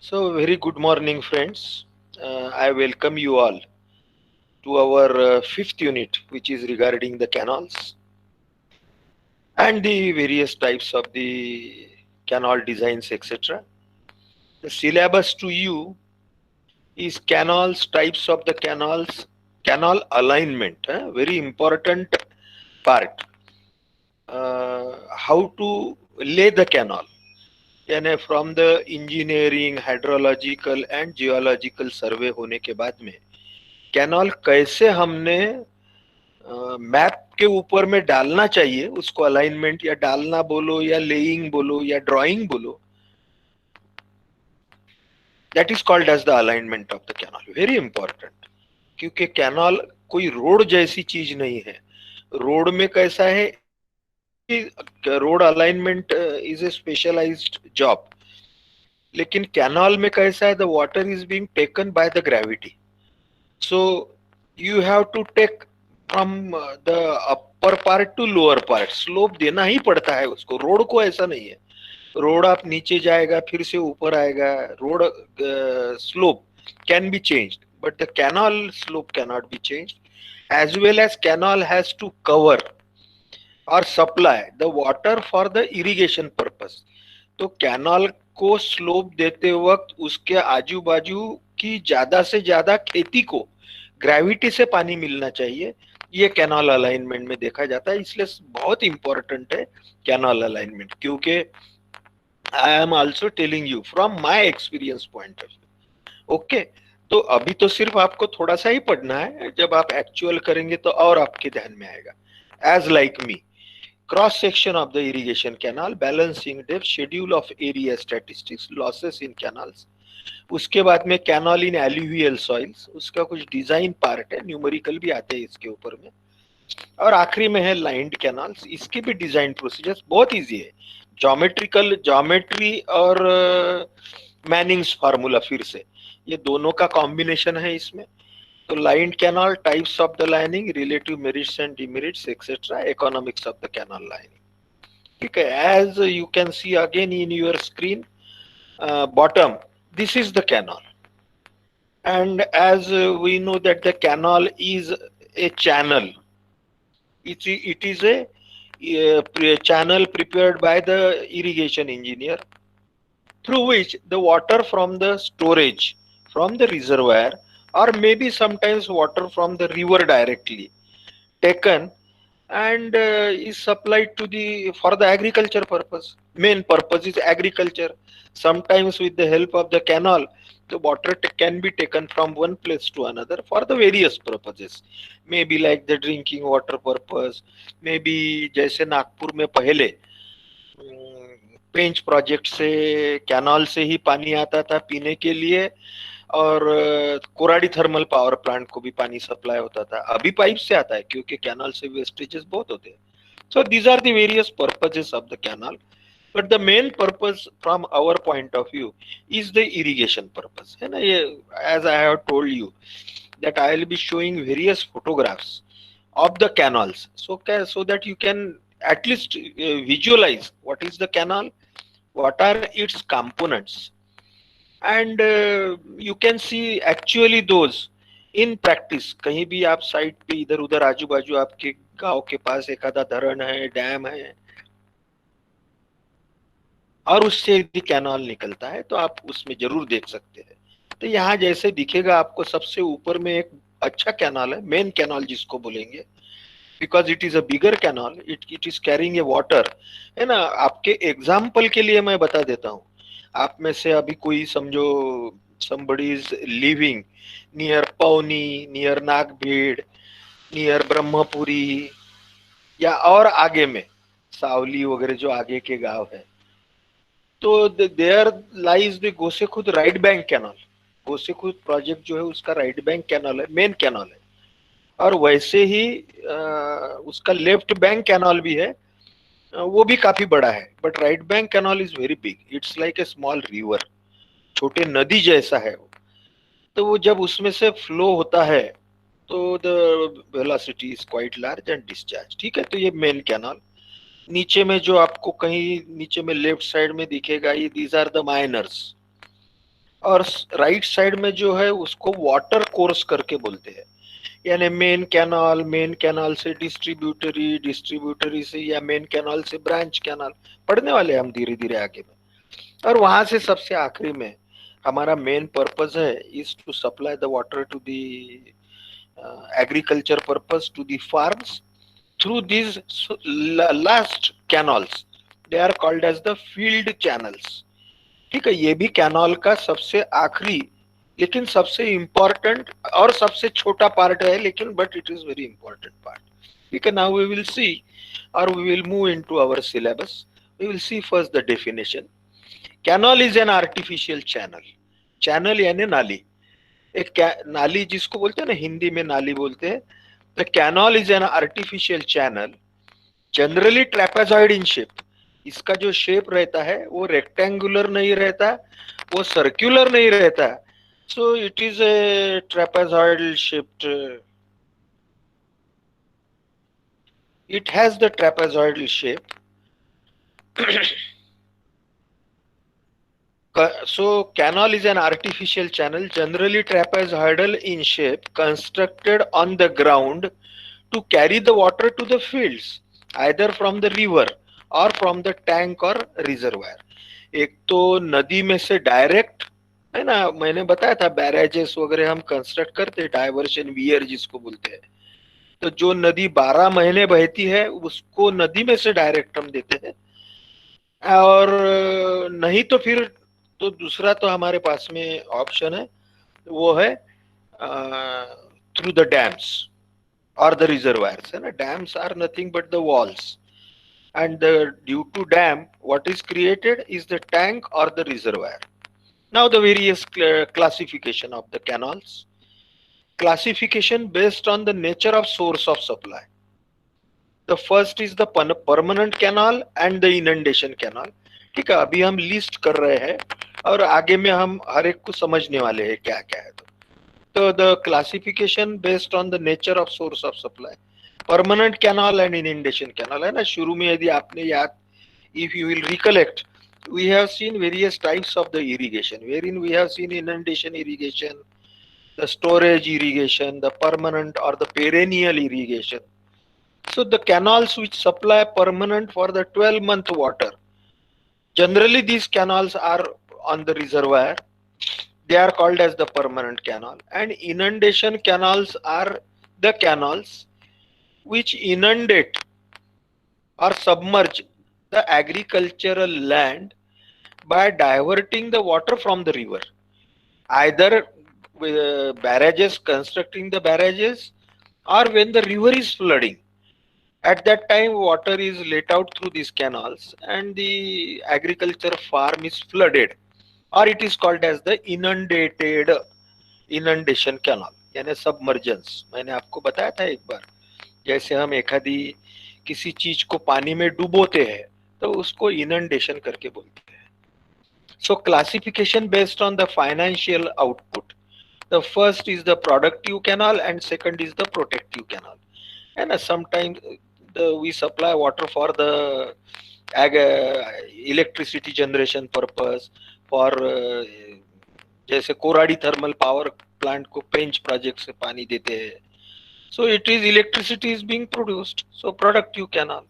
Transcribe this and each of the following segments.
So, very good morning, friends. I welcome you all to our fifth unit, which is regarding the canals and the various types of the canal designs, etc. The syllabus to you is canals, types of the canals, canal alignment, very important part. How to lay the canal, यानी from the engineering hydrological and geological survey होने के बाद में canal कैसे हमने map के ऊपर में डालना चाहिए, उसको अलाइनमेंट या डालना बोलो या लेइंग बोलो या ड्राइंग बोलो, that is called as the alignment of the canal. Very important, क्योंकि कैनल कोई रोड जैसी चीज नहीं है। रोड में कैसा है, road alignment is a specialized job, लेकिन कैनल में कैसा है, the water is being taken by the gravity. So you have to take from the upper part to lower part, slope देना ही पड़ता है उसको। रोड को ऐसा नहीं है, रोड आप नीचे जाएगा फिर से ऊपर आएगा, road slope can be changed but the canal slope cannot be changed. As well as canal has to cover और supply the water for the irrigation purpose. तो कैनल को स्लोप देते वक्त उसके आजू बाजू की ज्यादा से ज्यादा खेती को ग्रेविटी से पानी मिलना चाहिए। ये कैनल अलाइनमेंट में देखा जाता है, इसलिए बहुत इंपॉर्टेंट है कैनल अलाइनमेंट। क्योंकि I am also telling you from my experience point of view. Okay, तो अभी तो सिर्फ आपको थोड़ा सा ही पढ़ना है, जब आप एक्चुअल करेंगे तो और आपके ध्यान में आएगा। As like me, cross section of the irrigation canal, balancing depth, schedule of area statistics, losses in canals. उसके बाद में कैनल इन एल्यूवियल सॉइल्स, उसका कुछ डिजाइन पार्ट है, न्यूमेरिकल भी आते हैं इसके ऊपर में। और आखिरी में है लाइंड कैनाल्स, इसके भी डिजाइन प्रोसीजर्स बहुत इजी है। ज्योमेट्रिकल ज्योमेट्री और मैनिंग्स फार्मूला, फिर से ये दोनों का कॉम्बिनेशन है इसमें। तो lined canal, types of the lining, relative merits and demerits etcetera, economics of the canal lining. ठीक है, as you can see again in your screen bottom, this is the canal, and as we know that the canal is a channel. It is a channel prepared by the irrigation engineer, through which the water from the storage from the reservoir, or maybe sometimes water from the river directly taken and is supplied to the for the agriculture purpose. Main purpose is agriculture. Sometimes with the help of the canal, the water can be taken from one place to another for the various purposes, maybe like the drinking water purpose, maybe जैसे नागपुर में पहले पेंच project से canal से ही पानी आता था पीने के लिए, और कोराडी थर्मल पावर प्लांट को भी पानी सप्लाई होता था। अभी पाइप से आता है क्योंकि कैनाल से वेस्टेजेस बहुत होते हैं। So these are the various purposes of the canal, but the main purpose from our point of view is the irrigation purpose, है ना। ये as I have told you that I will be showing various photographs of the canals, so that you can at least visualize what is the canal, what are its components, and you can see actually those in practice। कहीं भी आप site पे इधर उधर आजू बाजू आपके गांव के पास एक आधा धरण है, डैम है, और उससे यदि कैनाल निकलता है तो आप उसमें जरूर देख सकते हैं। तो यहाँ जैसे दिखेगा आपको, सबसे ऊपर में एक अच्छा कैनाल है, मेन कैनाल जिसको बोलेंगे, because it is a bigger canal, it is carrying a water, है ना। आपके एग्जाम्पल के लिए मैं बता देता हूँ। आप में से अभी कोई समझो somebody is living near Pauni, near Nagbhid, near Brahmapuri, या और आगे में सावली वगैरह जो आगे के गांव है, तो there lies the Gosikhurd right bank canal. Gosikhurd project जो है उसका राइट बैंक कैनाल है, मेन कैनाल है। और वैसे ही उसका लेफ्ट बैंक कैनाल भी है, वो भी काफी बड़ा है, but right bank canal is very big, it's like a small river, छोटे नदी जैसा है वो। तो वो जब उसमें से फ्लो होता है तो the velocity is quite large and discharge. ठीक है, तो ये मेन कैनाल। नीचे में जो आपको कहीं नीचे में लेफ्ट साइड में दिखेगा, ये दीज आर द माइनर्स, और राइट साइड में जो है उसको वाटर कोर्स करके बोलते हैं, यानी मेन कैनाल से डिस्ट्रीब्यूटरी, डिस्ट्रीब्यूटरी से या मेन कैनाल से ब्रांच कैनाल, पढ़ने वाले हम धीरे धीरे आगे में। और वहां से सबसे आखिरी में हमारा मेन पर्पस है is to supply the water to the agriculture purpose to the farms through these last canals. They are called as the field channels. ठीक है, ये भी कैनाल का सबसे आखिरी लेकिन सबसे इंपॉर्टेंट और सबसे छोटा पार्ट है, लेकिन but it is very important part. ठीक है, नाउ वी विल सी और we will move into our syllabus. We will see first the definition. Canal is an artificial channel. Channel यानी नाली, एक नाली जिसको बोलते हैं ना, हिंदी में नाली बोलते हैं। The canal is an artificial channel generally trapezoid in shape. इसका जो शेप रहता है वो रेक्टेंगुलर नहीं रहता, वो सर्कुलर नहीं रहता, so it is a trapezoidal shaped, it has the trapezoidal shape. So canal is an artificial channel generally trapezoidal in shape constructed on the ground to carry the water to the fields either from the river or from the tank or reservoir. एक तो नदी में से direct है ना, मैंने बताया था बैरेजेस वगैरह हम कंस्ट्रक्ट करते, डाइवर्शन वियर जिसको बोलते हैं। तो जो नदी 12 महीने बहती है उसको नदी में से डायरेक्ट हम देते हैं, और नहीं तो फिर तो दूसरा तो हमारे पास में ऑप्शन है, वो है थ्रू द डैम्स और द रिजर्वायर्स, है ना। Dams are nothing but the walls, and due to dam what is created is the tank or the reservoir. Now the various classification of the canals. Classification based on the nature of source of supply. The first is the permanent canal and the inundation canal. ठीक है, अभी हम list कर रहे हैं और आगे में हम हर एक को समझने वाले हैं क्या क्या है। तो the classification based on the nature of source of supply. Permanent canal and inundation canal, है ना। शुरू में यदि आपने याद, if you will recollect, we have seen various types of the irrigation, wherein we have seen inundation irrigation, the storage irrigation, the permanent or the perennial irrigation. So the canals which supply permanent for the 12-month water, generally these canals are on the reservoir, they are called as the permanent canal. And inundation canals are the canals which inundate or submerge the agricultural land by diverting the water from the river, either with barrages, constructing the barrages, or when the river is flooding. At that time water is let out through these canals and the agriculture farm is flooded, or it is called as the inundated inundation canal, यानी submergence। मैंने आपको बताया था एक बार, जैसे हम एक आधी किसी चीज को पानी में डुबोते हैं तो उसको इनंडेशन करके बोलते हैं। So classification based on the financial output. The first is the productive canal and second is the protective canal, है ना। Sometimes we supply water for the electricity generation purpose, for जैसे कोराडी थर्मल पावर प्लांट को पेंच project से पानी देते हैं, so it is electricity is being produced, so productive canal.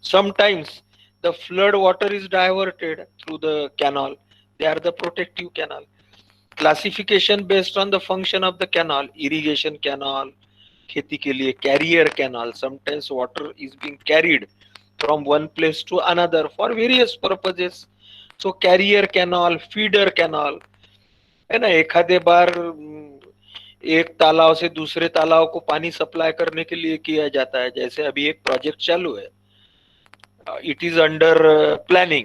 Sometimes the flood water is diverted through the canal, they are the protective canal. Classification based on the function of the canal, irrigation canal, खेती के लिए carrier canal, sometimes water is being carried from one place to another for various purposes, so carrier canal, feeder canal, है ना। एक आधे बार एक तालाब से दूसरे तालाब को पानी सप्लाई करने के लिए किया जाता है, जैसे अभी एक प्रोजेक्ट चालू है, it is under planning,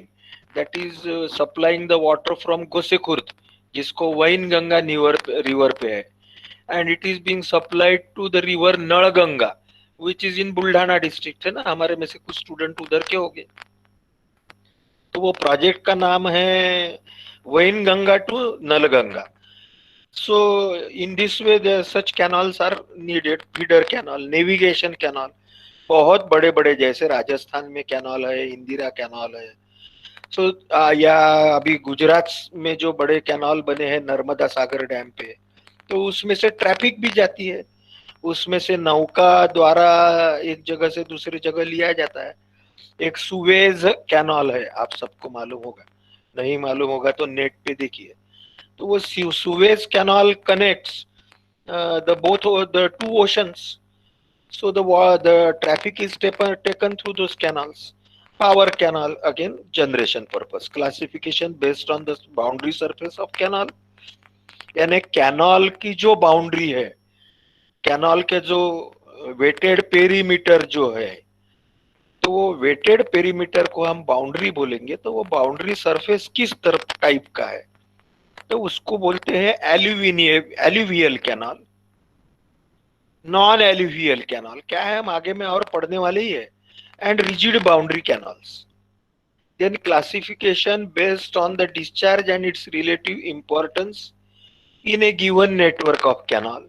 that is supplying the water from Gosikhurd, जिसको वैन गंगा रिवर पे है, and it is being supplied to the river Nalganga which is in Buldhana district, है ना। हमारे में से कुछ स्टूडेंट उधर के होंगे। तो वो प्रोजेक्ट का नाम है Wainganga to Nalganga. So in this way there such canals are needed, feeder canal, navigation canal, बहुत बड़े बड़े, जैसे राजस्थान में कैनाल है, इंदिरा कैनाल है, सो या अभी गुजरात में जो बड़े कैनाल बने हैं नर्मदा सागर डैम पे, तो उसमें से ट्रैफिक भी जाती है, उसमें से नौका द्वारा एक जगह से दूसरी जगह लिया जाता है। एक सुवेज कैनाल है, आप सबको मालूम होगा, नहीं मालूम होगा तो नेट पे देखिए। तो वो sewage canal connects the both the two oceans, so the traffic is taken through those canals. Power canal, again generation purpose, classification based on the boundary surface of canal, यानी कैनाल की जो boundary है, canal के जो wetted perimeter जो है, तो वो वेटेड पेरीमीटर को हम बाउंड्री बोलेंगे, तो वो बाउंड्री सरफेस किस तरफ टाइप का है, तो उसको बोलते हैं alluvial canal, non alluvial canal क्या है हम आगे में और पढ़ने वाले ही है, and rigid boundary canals. Then classification based on the discharge and its relative importance in a given network of canal,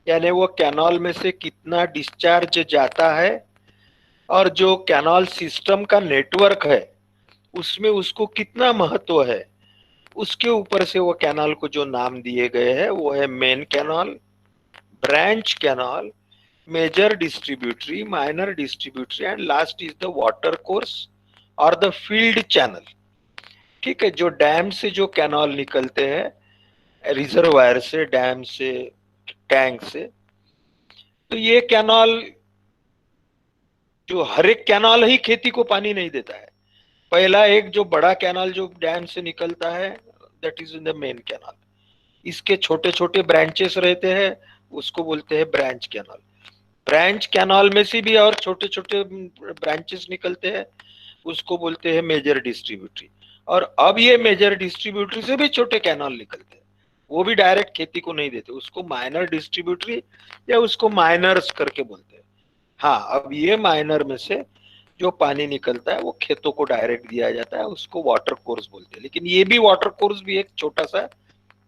यानी वो कैनाल में से कितना डिस्चार्ज जाता है और जो कैनाल सिस्टम का नेटवर्क है उसमें उसको कितना महत्व है, उसके ऊपर से वो कैनाल को जो नाम दिए गए हैं वो है main canal, branch canal, major distributary, minor distributary, and last is the water course और द फील्ड चैनल। ठीक है, जो डैम से जो कैनाल निकलते हैं, रिजर्वायर से, डैम से, टैंक से, तो ये कैनाल, जो हर एक कैनाल ही खेती को पानी नहीं देता है। पहला एक जो बड़ा कैनाल जो डैम से निकलता है, that is in the main canal, इसके छोटे छोटे ब्रांचेस रहते हैं, उसको बोलते हैं ब्रांच कैनाल। ब्रांच कैनाल में से भी और छोटे छोटे ब्रांचेस निकलते हैं, उसको बोलते हैं मेजर डिस्ट्रीब्यूटरी। और अब ये मेजर डिस्ट्रीब्यूटरी से भी छोटे कैनाल निकलते हैं, वो भी डायरेक्ट खेती को नहीं देते, उसको माइनर डिस्ट्रीब्यूटरी या उसको माइनर्स करके बोलते हैं। हाँ, अब ये माइनर में से जो पानी निकलता है वो खेतों को डायरेक्ट दिया जाता है, उसको वाटर कोर्स बोलते हैं। लेकिन ये भी वाटर कोर्स भी एक छोटा सा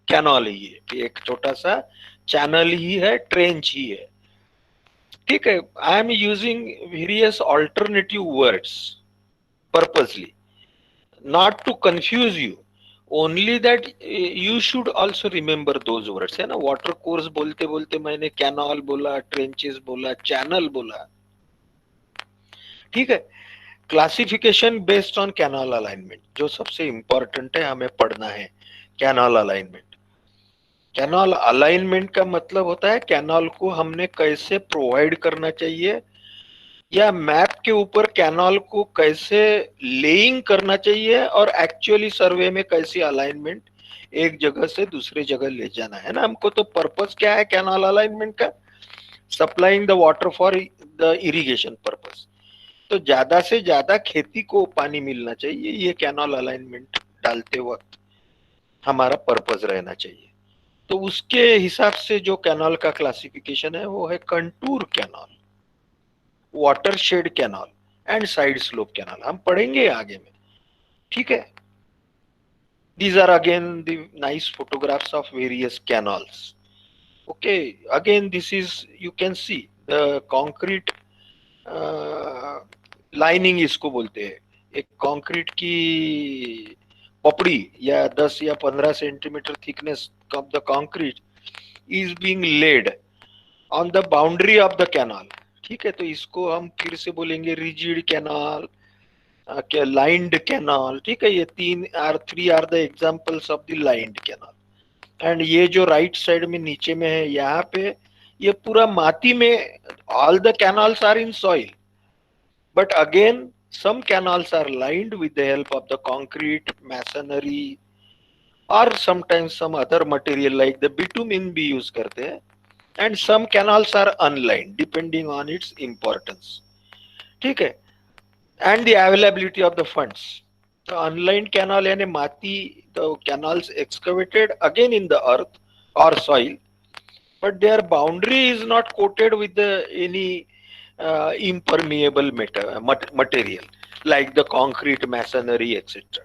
कैनाल ही है, कि एक छोटा सा चैनल ही है, ट्रेंच ही है। ठीक है, I am using various alternative words purposely, not to confuse you, only that you should also remember those words, है ना। वाटर कोर्स बोलते बोलते मैंने कैनाल बोला, ट्रेंचेस बोला, चैनल बोला। ठीक है, classification based on canal alignment, जो सबसे इंपॉर्टेंट है हमें पढ़ना है, कैनाल अलाइनमेंट। कैनाल अलाइनमेंट का मतलब होता है कैनाल को हमने कैसे प्रोवाइड करना चाहिए, या मैप के ऊपर कैनाल को कैसे लेइंग करना चाहिए, और एक्चुअली सर्वे में कैसी अलाइनमेंट एक जगह से दूसरे जगह ले जाना है ना हमको। तो पर्पस क्या है कैनाल अलाइनमेंट का, supplying the water for the irrigation purpose. तो ज्यादा से ज्यादा खेती को पानी मिलना चाहिए, ये कैनाल अलाइनमेंट डालते वक्त हमारा पर्पस रहना चाहिए। तो उसके हिसाब से जो कैनाल का क्लासिफिकेशन है वो है contour canal, watershed canal and side slope canal, हम पढ़ेंगे आगे में। ठीक है, these are again the nice photographs of various canals. Okay, again this is, you can see the concrete lining इसको बोलते हैं, एक कंक्रीट की पपड़ी या 10 या 15 centimetre thickness of the concrete is being laid on the boundary of the canal. ठीक है, तो इसको हम फिर से बोलेंगे रिजिड कैनाल, लाइंड कैनाल। ठीक है, ये three are the examples of the lined canal. And ये जो राइट साइड में नीचे में है, यहाँ पे ये पूरा माटी में, all the canals are in soil, but again some canals are lined with the help of the concrete, masonry, or sometimes some other material like the bitumen भी use करते हैं, and some canals are unlined depending on its importance. ठीक है, and the availability of the funds. The unlined canal यानी माटी, the canals excavated again in the earth or soil, but their boundary is not coated with the any impermeable material like the concrete, masonry, etc.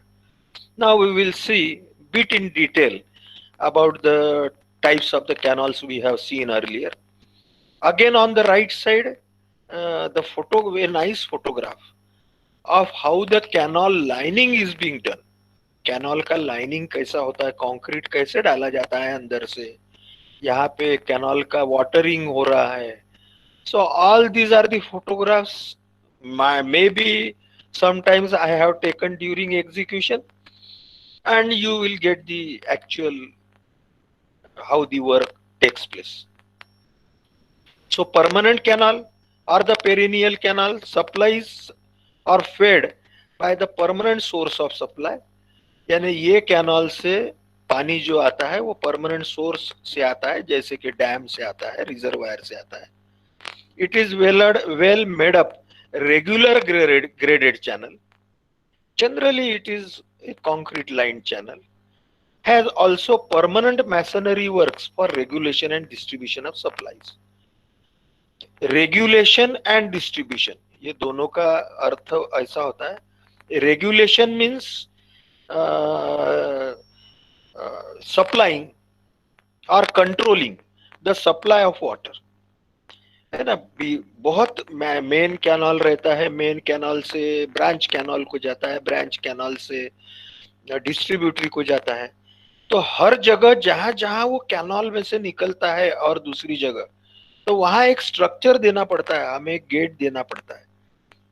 Now we will see bit in detail about the types of the canals we have seen earlier. Again on the right side, the photo, a nice photograph. of how the canal lining is being done. Canal का lining कैसा होता है, concrete कैसे डाला जाता है अंदर से, यहाँ पे कैनाल का वाटरिंग हो रहा है. So all these are the photographs. Maybe sometimes I have taken during execution, and you will get the actual how the work takes place. So permanent canal or the perennial canal supplies are fed by the permanent source of supply. यानी ये canal से पानी जो आता है वो permanent source से आता है, जैसे कि डैम से आता है, रिजर्वायर से आता है. It is well made up regular graded channel. Generally it is a concrete lined channel. Has also permanent masonry works for regulation and distribution of supplies. Regulation and distribution, ये दोनों का अर्थ ऐसा होता है. Regulation means supplying or controlling the supply of water, है ना. बहुत main canal रहता है, मेन कैनाल से ब्रांच कैनाल को जाता है, ब्रांच कैनाल से डिस्ट्रीब्यूटरी को जाता है. तो हर जगह जहां जहां वो कैनाल में से निकलता है और दूसरी जगह, तो वहां एक स्ट्रक्चर देना पड़ता है, हमें एक गेट देना पड़ता है.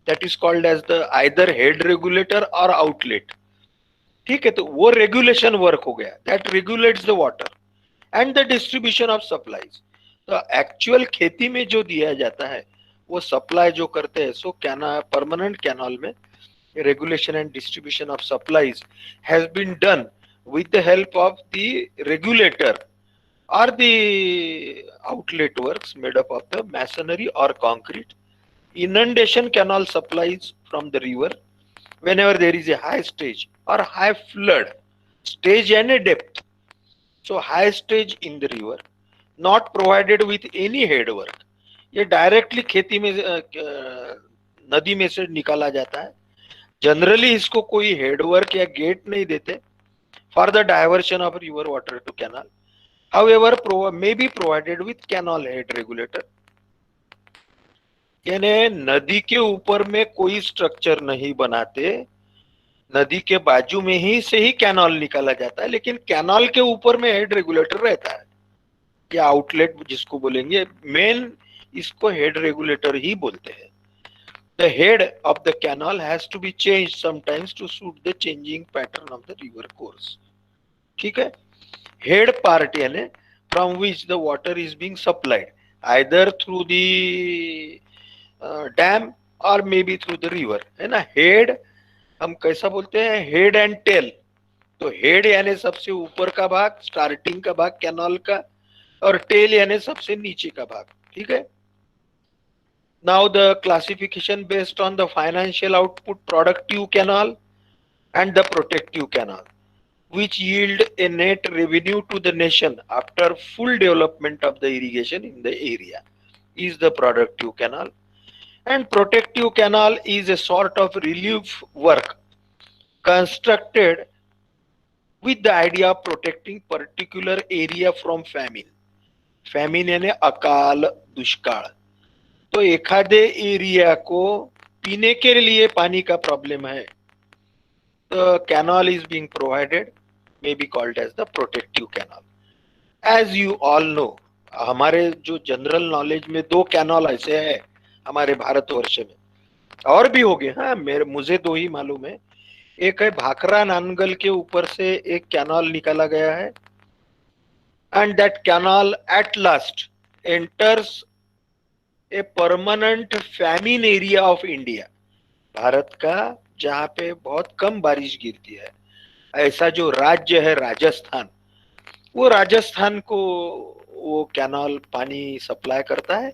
That is called as the either head regulator और आउटलेट. ठीक है, तो वो रेगुलेशन वर्क हो गया, that regulates the water and the distribution of supplies. तो एक्चुअल खेती में जो दिया जाता है वो सप्लाई जो करते हैं, सो परमानेंट कैनाल में regulation and distribution of supplies has been done with the help of the regulator or the outlet works made up of the masonry or concrete. Inundation canal supplies from the river whenever there is a high stage or high flood stage and a depth. So high stage in the river not provided with any head work. ये directly खेती में नदी में से निकाला जाता है. Generally इसको कोई हेडवर्क या गेट नहीं देते for the diversion of river water to canal. However may be provided with canal head regulator. यानी नदी के ऊपर में कोई स्ट्रक्चर नहीं बनाते, नदी के बाजू में ही से ही कैनाल निकाला जाता है, लेकिन कैनाल के ऊपर में हेड रेगुलेटर रहता है या आउटलेट जिसको बोलेंगे, मेन इसको हेड रेगुलेटर ही बोलते हैं. The head of the canal has to be changed sometimes to suit the changing pattern of the river course. ठीक है. Head part यानी from which the water is being supplied either through the dam or maybe through the river, है ना. head हम कैसा बोलते हैं, head and tail. तो head यानी सबसे ऊपर का भाग, स्टार्टिंग का भाग कैनाल का, और tail यानी सबसे नीचे का भाग. ठीक है. Now the classification based on the financial output, productive canal and the protective canal, which yield a net revenue to the nation after full development of the irrigation in the area, is the productive canal. And protective canal is a sort of relief work constructed with the idea of protecting particular area from famine. Famine यानी अकाल दुष्काळ. तो एखादे area को पीने के लिए पानी का प्रॉब्लम है, तो canal is being provided, may be called as the protective canal. As you all know, हमारे जो जनरल नॉलेज में दो कैनाल ऐसे हैं हमारे भारतवर्ष में, और भी हो गए. हाँ, मुझे दो ही मालूम है. एक है भाखरा नानगल के ऊपर से एक कैनाल निकाला गया है, and that canal at last enters a permanent famine area of India. Bharat का जहाँ पे बहुत कम बारिश गिरती है, ऐसा जो राज्य है राजस्थान, वो राजस्थान को वो कैनाल पानी सप्लाई करता है,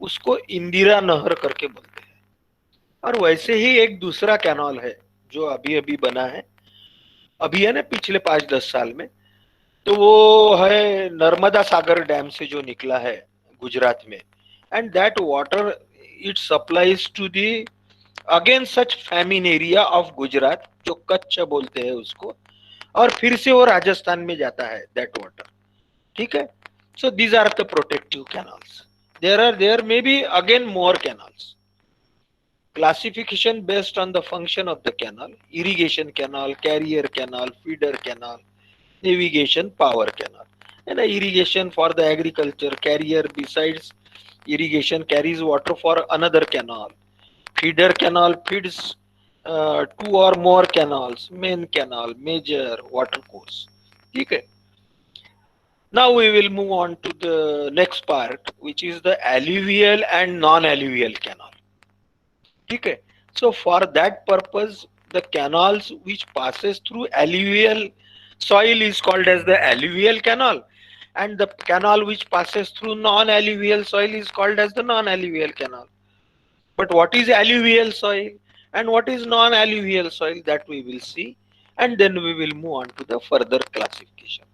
उसको इंदिरा नहर करके बोलते हैं. और वैसे ही एक दूसरा कैनाल है जो अभी अभी बना है, अभी है ना, पिछले 5-10 साल में. तो वो है नर्मदा सागर डैम से जो निकला है गुजरात में, and that water it supplies to the again such famine area of Gujarat, जो कच्छ बोलते हैं उसको, और फिर से वो राजस्थान में जाता है that water. ठीक है. So these are the protective canals. There may be again more canals. classification based on the function of the canal: irrigation canal, carrier canal, feeder canal, navigation, power canal. And irrigation for the agriculture, carrier besides irrigation carries water for another canal. Feeder canal feeds two or more canals, main canal, major water course. Okay. Now we will move on to the next part, which is the alluvial and non-alluvial canal. Okay. So for that purpose, the canals which passes through alluvial soil is called as the alluvial canal, and the canal which passes through non-alluvial soil is called as the non-alluvial canal. But what is alluvial soil and what is non-alluvial soil, that we will see, and then we will move on to the further classification.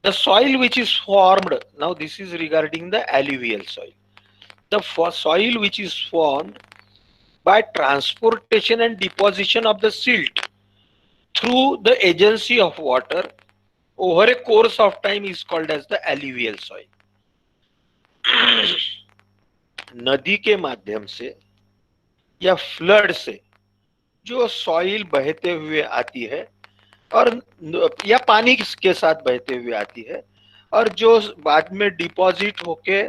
The soil which is formed, now this is regarding the alluvial soil. The soil which is formed by transportation and deposition of the silt through the agency of water over a course of time is called as the alluvial soil. नदी के माध्यम से या flood से जो soil बहते हुए आती है और या पानी के साथ बहते हुए आती है, और जो बाद में डिपॉजिट होके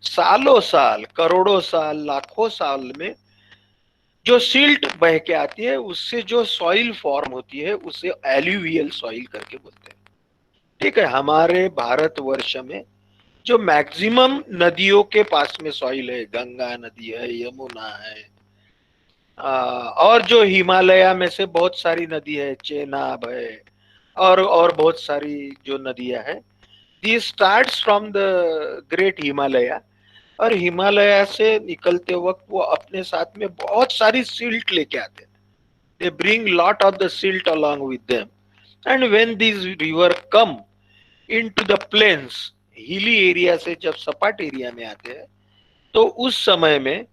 सालों साल, करोड़ों साल, लाखों साल में जो सिल्ट बह के आती है, उससे जो सॉइल फॉर्म होती है उसे एल्यूवियल सॉइल करके बोलते हैं। ठीक है। हमारे भारतवर्ष में जो मैक्सिमम नदियों के पास में सॉइल है, गंगा नदी है, यमुना है, और जो हिमालय में से बहुत सारी नदी है, चेनाब है, और बहुत सारी जो नदियां हैं, this starts from the great Himalaya, और हिमालय से निकलते वक्त वो अपने साथ में बहुत सारी सिल्ट लेके आते हैं। They bring lot of the silt along with them, and when this river come into the plains, hilly area से जब सपाट एरिया में आते हैं, तो उस समय में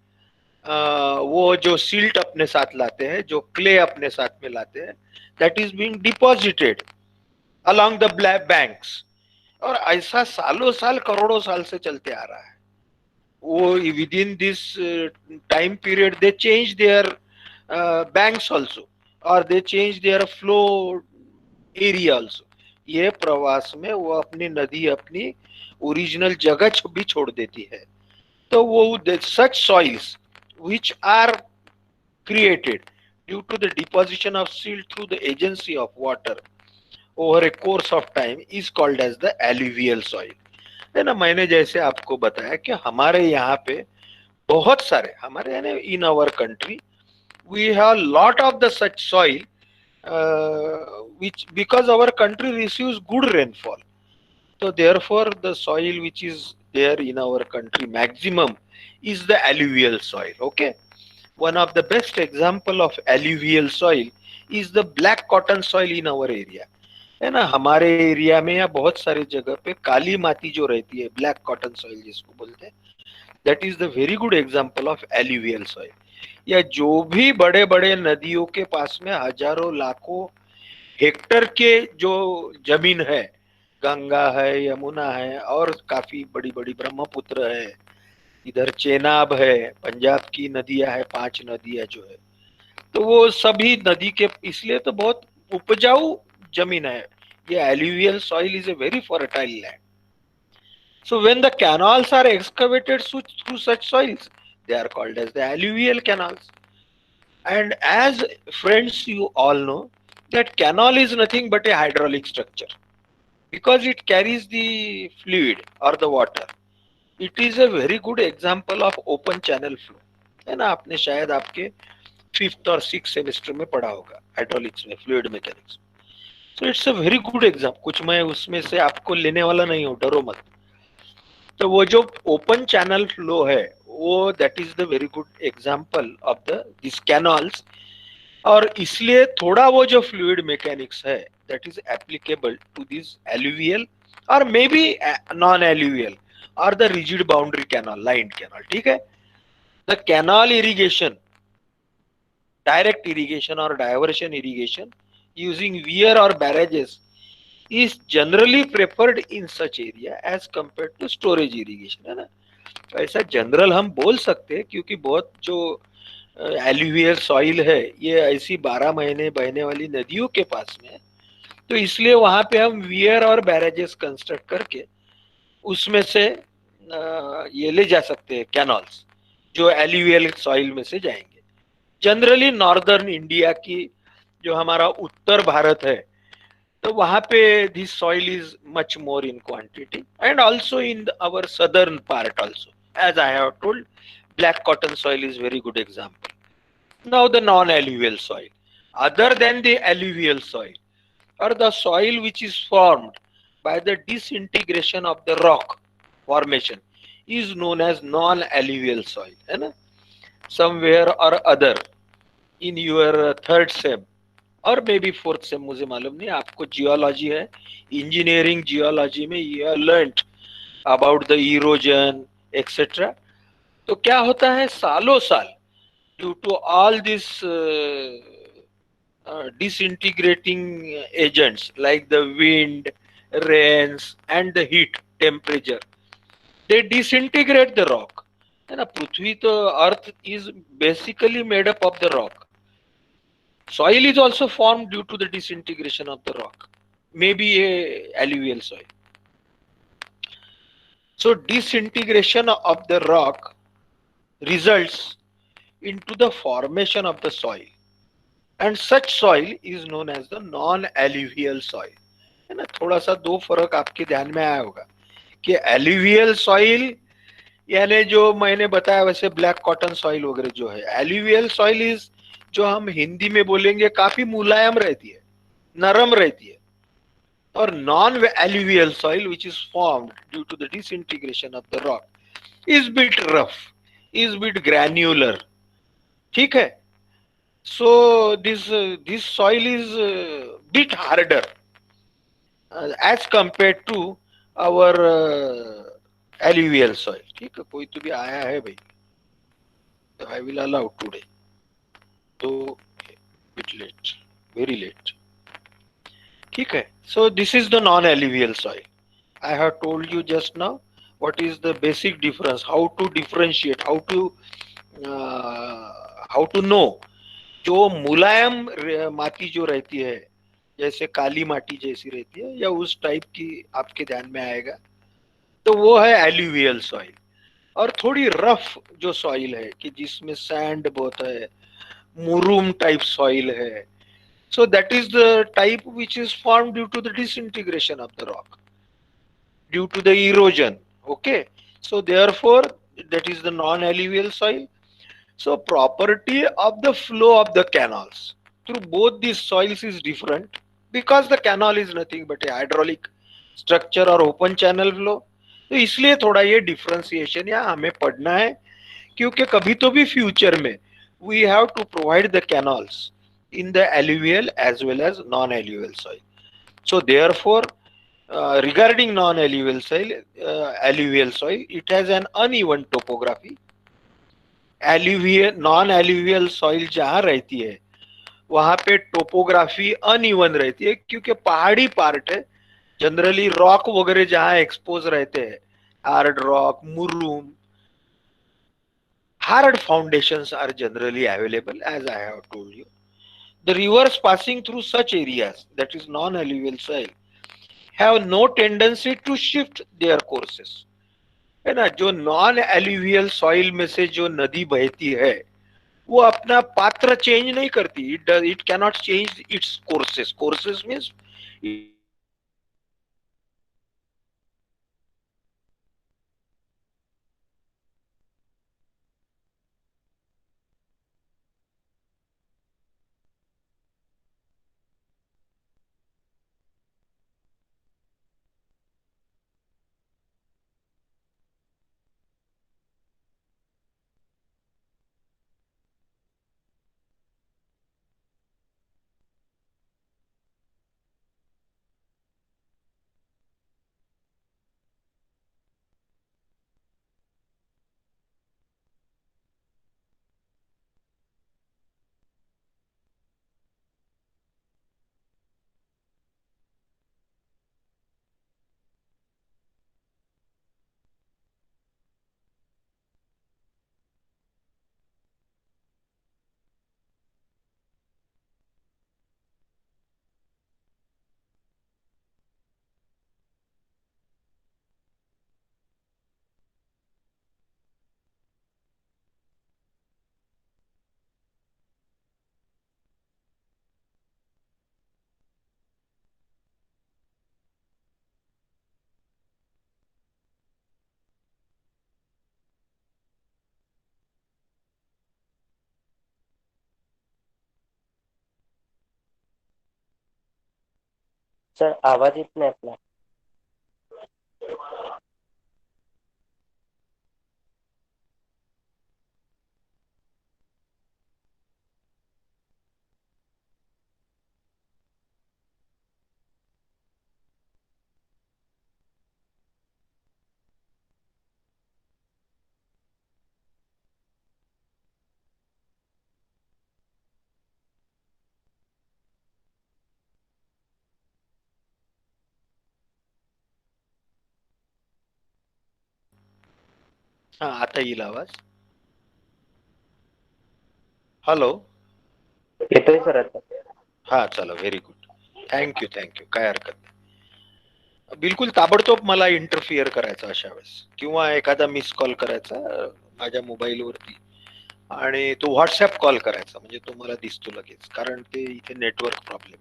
वो जो सिल्ट अपने साथ लाते हैं, जो क्ले अपने साथ में लाते हैं, that is being deposited along the banks, और ऐसा सालों साल, करोड़ों साल से चलते आ रहा है। वो within this time period they change their banks also, और they change their flow area also. ये प्रवास में वो अपनी नदी, अपनी ओरिजिनल जगह भी छोड़ देती है। तो वो सच soils which are created due to the deposition of silt through the agency of water over a course of time is called as the alluvial soil। है ना। मैंने जैसे आपको बताया कि हमारे यहाँ पे बहुत सारे, हमारे यानी in our country we have lot of the such soil which, because our country receives good rainfall, so therefore the soil which is there in our country maximum is the alluvial soil। Okay। One of the best example of alluvial soil is the black cotton soil in our area। है ना। हमारे area में या बहुत सारे जगह पे काली माटी जो रहती है, ब्लैक कॉटन सॉइल जिसको बोलते हैं, that is the very good example of alluvial soil. या जो भी बड़े बड़े नदियों के पास में हजारों लाखों हेक्टर के जो जमीन है, गंगा है, यमुना है, और काफी बड़ी बड़ी ब्रह्मपुत्र है, इधर चेनाब है, पंजाब की नदियां है, 5 नदियां जो है, तो वो सभी नदी के, इसलिए तो बहुत उपजाऊ जमीन है। ये alluvial soil is a very fertile land। So when the canals are excavated through such soils, they are called as the alluvial canals। And as friends, you all know that canal is nothing but a hydraulic structure, because it carries the fluid or the water। It is a very good example of open channel flow। है ना। आपने शायद आपके 5th और 6th semester में पढ़ा होगा hydraulics में, fluid mechanics. So it's a very good exam. कुछ मैं उसमें से आपको लेने वाला नहीं हूँ, डरो मत। तो वो जो ओपन चैनल फ्लो है, वो that is the very good example of the this canals. और इसलिए थोड़ा वो जो फ्लूइड मैकेनिक्स है, that is applicable to this alluvial और मे बी नॉन एल्यूवियल और the rigid boundary canal, lined canal. ठीक है। The canal irrigation, direct irrigation or diversion irrigation using weir or barrages is generally preferred in such area as compared to storage irrigation। है ना। ऐसा general हम बोल सकते हैं, क्योंकि बहुत जो एल्यूवियल सॉइल है, ये ऐसी 12 महीने बहने वाली नदियों के पास में है, तो इसलिए वहां पे हम वियर और बैरेजेस कंस्ट्रक्ट करके उसमें से ये ले जा सकते हैं कैनॉल्स, जो एल्यूवियल सॉइल में से जाएंगे। जनरली नॉर्दर्न इंडिया की, जो हमारा उत्तर भारत है, तो वहां पे this soil is much more in quantity, and also in our southern part also, as I have told, black cotton soil is very good example. Now the non-alluvial soil, other than the alluvial soil, or the soil which is formed by the disintegration of the rock formation, is known as non-alluvial soil, है ना? Somewhere or other in your third sem और may B fourth same, मुझे मालूम नहीं, आपको geology है, engineering geology में ये learned about the erosion etcetera. तो क्या होता है, सालों साल, due to all this disintegrating agents like the wind, rains, and the heat, temperature, they disintegrate the rock. है ना? पृथ्वी तो, earth is basically made up of the rock. Soil is also formed due to the disintegration of the rock, maybe a alluvial soil. So disintegration of the rock results into the formation of the soil, and such soil is known as the non-alluvial soil. है ना? थोड़ा सा दो फर्क आपके ध्यान में आया होगा कि एल्यूवियल सॉइल यानी जो मैंने बताया वैसे ब्लैक कॉटन सॉइल वगैरह जो है, एल्यूवियल सॉइल इज, जो हम हिंदी में बोलेंगे काफी मुलायम रहती है, नरम रहती है, or non-alluvial soil which is formed due to the disintegration of the rock is bit rough, is bit granular. ठीक है? So this soil is bit harder as compared to our alluvial soil. ठीक है? कोई तो भी आया है भाई, तो I will allow today, तो bit late, very late. ठीक है? So this is the non-alluvial soil. I have told you just now what is the basic difference, how to differentiate, how to know. जो मुलायम माटी जो रहती है, जैसे काली माटी जैसी रहती है या उस टाइप की आपके ध्यान में आएगा, तो वो है एल्यूवियल सॉइल। और थोड़ी रफ जो सॉइल है कि जिसमें सैंड बहुत है, मुरूम टाइप सॉइल है, so that is the type which is formed due to the disintegration of the rock, due to the erosion. Okay, so therefore that is the non-alluvial soil. So property of the flow of the canals through both these soils is different, because the canal is nothing but a hydraulic structure or open channel flow. तो इसलिए थोड़ा ये differentiation यहाँ हमें पढ़ना है, क्योंकि कभी तो भी फ्यूचर में we have to provide the canals in the alluvial as well as non-alluvial soil. So therefore, regarding non-alluvial soil, alluvial soil, it has an uneven topography. Alluvial, non-alluvial soil जहाँ रहती है वहां पे टोपोग्राफी अनइवन रहती है, क्योंकि पहाड़ी part है, जनरली रॉक वगैरह जहाँ एक्सपोज रहते हैं, हार्ड रॉक, मुरूम, hard foundations are generally available, as I have told you. The rivers passing through such areas, that is non-alluvial soil, have no tendency to shift their courses. है ना? जो non alluvial soil में से जो नदी बहती है, वो अपना पात्र चेंज नहीं करती, it cannot change it's courses. Courses means sir आवाज येत नाही आपला. हा, आता येईल आवाज. हॅलो. येतोय सर आता. हा, चला, व्हेरी गुड. थँक्यू, काय हरकत नाही. बिलकुल ताबडतोब मला इंटरफिअर करायचा अशा वेळेस, किंवा एखादा मिस कॉल करायचा माझ्या मोबाईलवरती, आणि तो व्हॉट्सअप कॉल करायचा, म्हणजे तो मला दिसतो लगेच, कारण ते इथे नेटवर्क प्रॉब्लेम.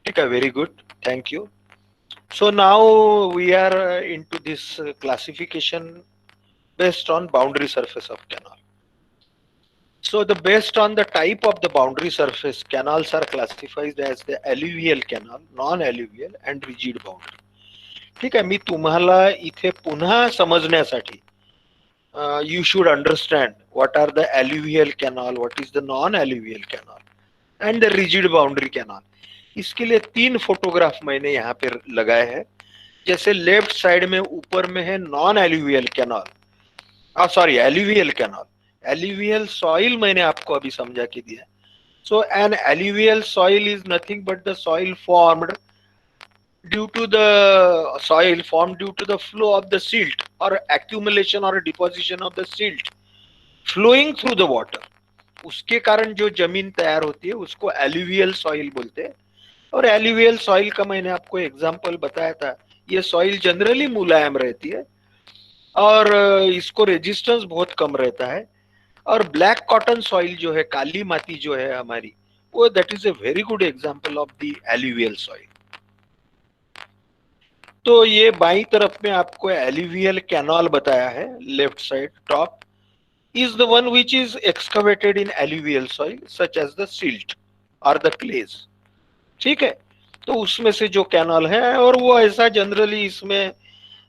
ठीक आहे, very good, thank you. So now we are into this classification based on boundary surface of canal. So the based on the type of the boundary surface, canals are classified as the alluvial canal, non-alluvial and rigid boundary. ठीक आहे, मी तुम्हाला इथे पुन्हा समजण्यासाठी you should understand what are the alluvial canal, what is the non-alluvial canal and the rigid boundary canal. इसके लिए 3 photograph मैंने यहाँ पे लगाए हैं. जैसे लेफ्ट साइड में ऊपर में है non alluvial canal, sorry alluvial canal. Alluvial soil मैंने आपको अभी समझा के दिया. So an alluvial soil is nothing but the soil formed due to the soil formed due to the flow of the silt or accumulation or deposition of the silt flowing through the water. उसके कारण जो जमीन तैयार होती है उसको alluvial soil बोलते हैं. और एल्यूवियल सॉइल का मैंने आपको एग्जांपल बताया था. ये सॉइल जनरली मुलायम रहती है और इसको रेजिस्टेंस बहुत कम रहता है. और ब्लैक कॉटन सॉइल जो है, काली माटी जो है हमारी, वो that is a very good example of the alluvial soil. तो ये बाई तरफ में आपको एल्यूवियल कैनाल बताया है, left side top is the one which is excavated in alluvial soil such as the silt or the clays. ठीक है, तो उसमें से जो कैनाल है, और वो ऐसा जनरली इसमें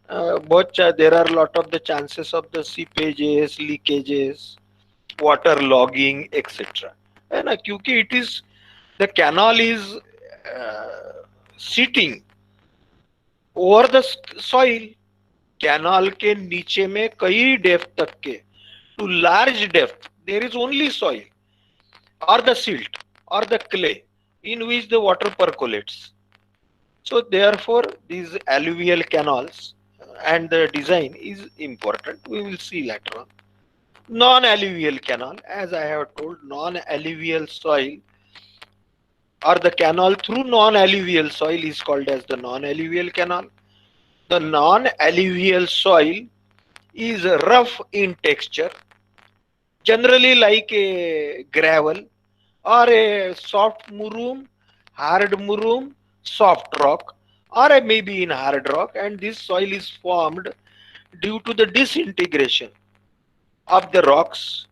बहुत there are lot of the chances of the seepages, leakages, water logging etcetera, है ना, क्योंकि it is the canal is sitting over the soil. Canal के नीचे में कई डेप्थ तक के, to large depth, there is only soil or the silt or the clay in which the water percolates. So therefore these alluvial canals and the design is important. We will see later on. Non-alluvial canal, as I have told, non-alluvial soil or the canal through non-alluvial soil is called as the non-alluvial canal. The non-alluvial soil is rough in texture, generally like a gravel or a soft murum, hard murum, soft rock, or maybe in hard rock, and this soil is formed due to the disintegration of the rocks.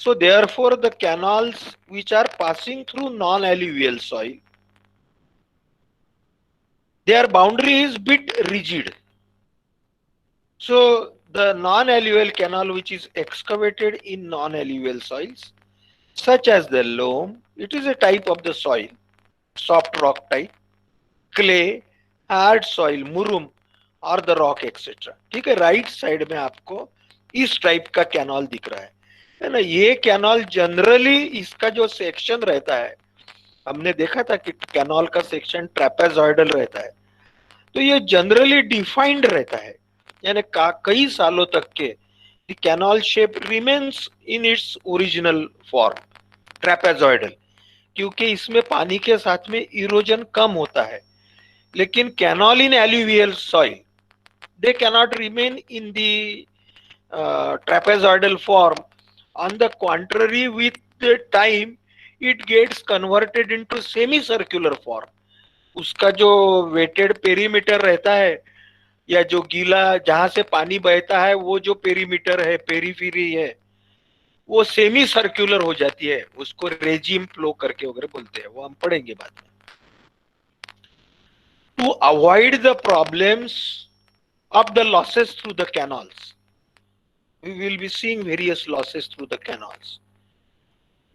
So therefore the canals which are passing through non-alluvial soil, their boundary is bit rigid. So the non-alluvial canal which is excavated in non-alluvial soils, such as the loam, it is a type of the soil, soft rock type, clay, hard soil, मुरुम और the rock etcetera. ठीक है, right side में आपको इस type का canal दिख रहा है ना. ये कैनाल जनरली इसका जो सेक्शन रहता है, हमने देखा था कि कैनाल का सेक्शन ट्रेपेजॉइडल रहता है, तो ये जनरली डिफाइंड रहता है, यानी कई सालों तक के the canal shape remains in its original form, trapezoidal, क्योंकि इसमें पानी के साथ में इरोजन कम होता है. लेकिन canal in alluvial soil, they cannot remain in the trapezoidal form. On the contrary, with the time it gets converted into semicircular form. उसका जो वेटेड पेरीमीटर रहता है, या जो गीला जहां से पानी बहता है, वो जो पेरीमीटर है, पेरीफेरी है, वो सेमी सर्कुलर हो जाती है. उसको रेजिम फ्लो करके वगैरह बोलते हैं, वो हम पढ़ेंगे बाद में. to avoid the problems of the losses through the canals. We will be seeing various losses through the canals.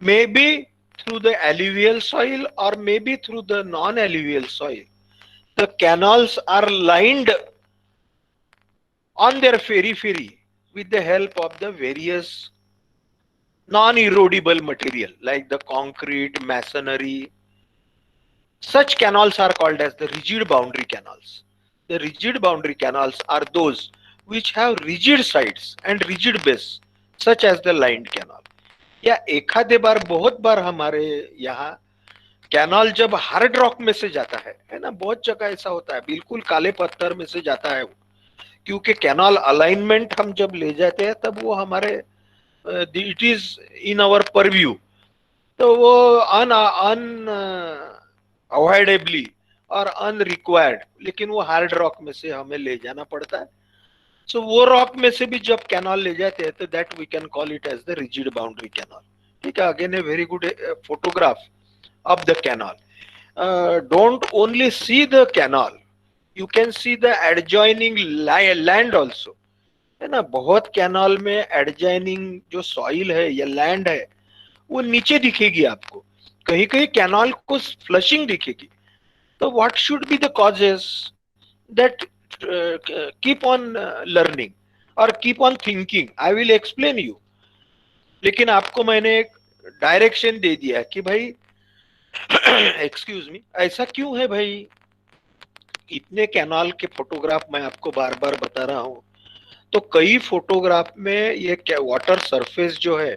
Maybe through the alluvial soil or maybe through the non-alluvial soil. The canals are lined on their periphery with the help of the various non-erodible material like the concrete, masonry. Such canals are called as the rigid boundary canals. The rigid boundary canals are those which have rigid sides and rigid base, such as the lined canal. या एखादे बार बहुत बार हमारे यहाँ canal जब hard rock में से जाता है ना, बहुत जगह ऐसा होता है, बिल्कुल काले पत्थर में से जाता है वो, क्योंकि कैनाल अलाइनमेंट हम जब ले जाते हैं तब वो हमारे it is in our purview, तो वो अवॉइडेबली और अनरिक्वायर्ड, लेकिन वो हार्ड रॉक में से हमें ले जाना पड़ता है. सो वो रॉक में से भी जब कैनाल ले जाते हैं तो that we can call it as the rigid boundary canal. ठीक है, again a very good photograph of the canal. Don't only see the canal, you can see the adjoining land also, है ना. बहुत canal में adjoining जो soil है या land है वो नीचे दिखेगी आपको, कहीं कहीं कैनाल को फ्लशिंग दिखेगी. तो what should be the causes that keep on learning or keep on thinking, I will explain you. लेकिन आपको मैंने एक डायरेक्शन दे दिया कि भाई एक्सक्यूज मी, ऐसा क्यों है भाई. इतने कैनाल के फोटोग्राफ मैं आपको बार बार बता रहा हूं, तो कई फोटोग्राफ में ये वाटर सरफेस जो है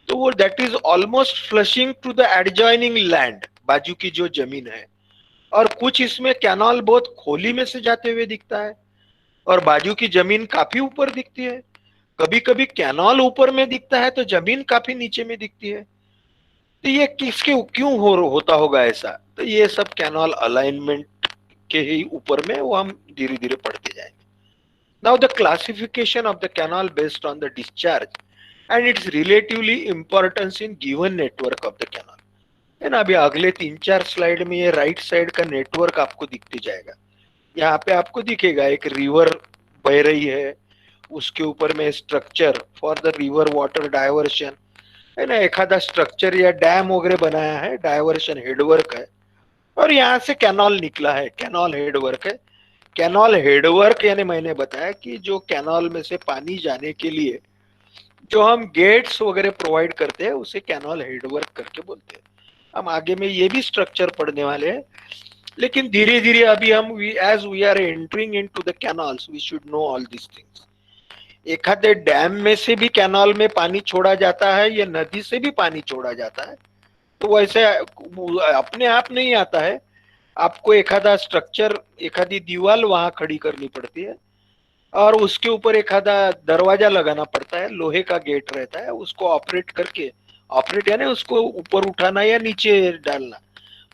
तो वो that is almost flushing to the adjoining land, बाजू की जो जमीन है. और कुछ इसमें कैनाल बहुत खोली में से जाते हुए दिखता है और बाजू की जमीन काफी ऊपर दिखती है. कभी कभी कैनाल ऊपर में दिखता है तो जमीन काफी नीचे में दिखती है. तो ये किसके क्यों होता होगा ऐसा. तो ये सब कैनाल अलाइनमेंट के ही ऊपर में वो हम धीरे धीरे पढ़ते जाएंगे. Now the classification of the canal based on the discharge and it's relatively importance in given network of the canal, है ना. अभी अगले 3-4 स्लाइड में ये राइट साइड का नेटवर्क आपको दिखते जाएगा. यहाँ पे आपको दिखेगा एक रिवर बह रही है, उसके ऊपर में structure for the river water diversion, है ना. एखादा स्ट्रक्चर या डैम वगैरह बनाया है, डायवर्शन हेडवर्क है, और यहाँ से कैनाल निकला है, कैनाल हेडवर्क है. कैनाल हेडवर्क यानी मैंने बताया कि जो कैनाल में से पानी जाने के लिए जो हम गेट्स वगैरह प्रोवाइड करते हैं उसे कैनाल हेडवर्क करके बोलते हैं. हम आगे में ये भी स्ट्रक्चर पढ़ने वाले हैं, लेकिन धीरे धीरे अभी हम as we are entering into the canals we should know all this things. एखादे डैम में से भी कैनाल में पानी छोड़ा जाता है या नदी से भी पानी छोड़ा जाता है, तो वैसे अपने आप नहीं आता है. आपको एखादा स्ट्रक्चर, एखादी दीवार वहां खड़ी करनी पड़ती है और उसके ऊपर एखादा दरवाजा लगाना पड़ता है, लोहे का गेट रहता है, उसको ऑपरेट करके, ऑपरेट यानी उसको ऊपर उठाना या नीचे डालना,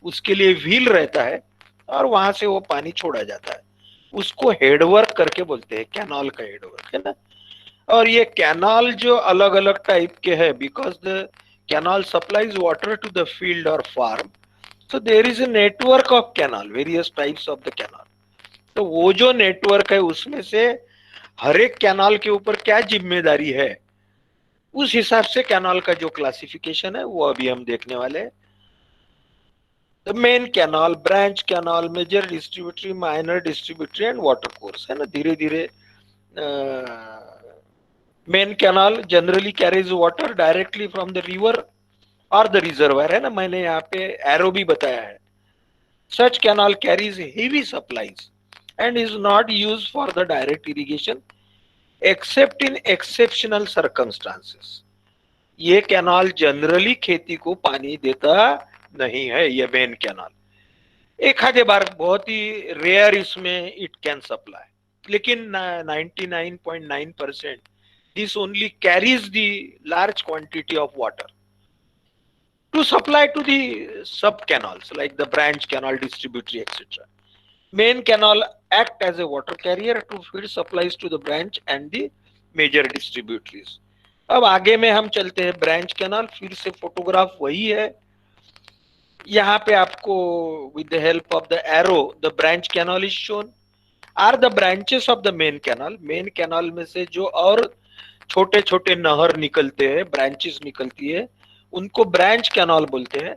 उसके लिए व्हील रहता है और वहां से वो पानी छोड़ा जाता है. उसको हेडवर्क करके बोलते हैं, कैनाल का हेडवर्क, है ना. और ये कैनाल जो अलग अलग टाइप के है, because the canal supplies water to the field और farm, so there is a network of canal, various types of the canal. तो वो जो नेटवर्क है उसमें से हर एक कैनाल के ऊपर क्या जिम्मेदारी है, उस हिसाब से कैनाल का जो क्लासिफिकेशन है वो अभी हम देखने वाले हैं. The main canal, branch canal, major distributary, minor distributary and water course, है ना. धीरे धीरे main canal generally carries water directly from the river और द रिजर्वायर, है ना. मैंने यहाँ पे एरो भी बताया है. Such canal carries heavy supplies and is not used for the direct irrigation except in exceptional circumstances. ये कैनाल जनरली खेती को पानी देता नहीं है, ये मेन कैनाल. एखादे बार बहुत ही रेयर इसमें इट कैन सप्लाई, लेकिन 99.9% this only carries the large quantity of water to supply to the sub canals like the branch canal, distributary, etc. Main canal act as a water carrier to feed supplies to the branch and the major distributaries. अब आगे में हम चलते हैं branch canal. फिर से photograph वही है, यहाँ पे आपको with the help of the arrow the branch canal is shown are the branches of the main canal में से जो और छोटे छोटे नहर निकलते हैं, ब्रांचेस निकलती है, उनको ब्रांच कैनाल बोलते हैं।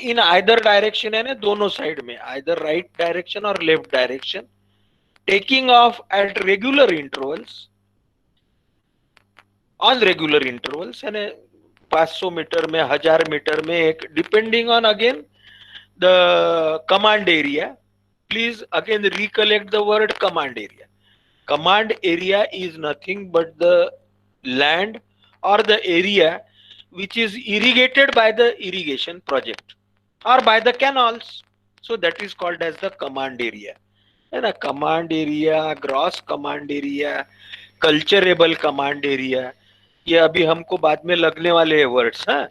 इन आइदर डायरेक्शन है ना, दोनों साइड में, आइदर राइट डायरेक्शन और left direction, taking of at regular intervals, on regular intervals, यानी 500 मीटर में, 1000 मीटर में एक, depending on again the command area. Please again recollect the word command area. Command area is nothing but the land or the area which is irrigated by the irrigation project or by the canals. So that is called as the command area. है ना, command area, gross command area, culturable command area, ये अभी हमको बाद में लगने वाले हैं वर्ड्स। हाँ,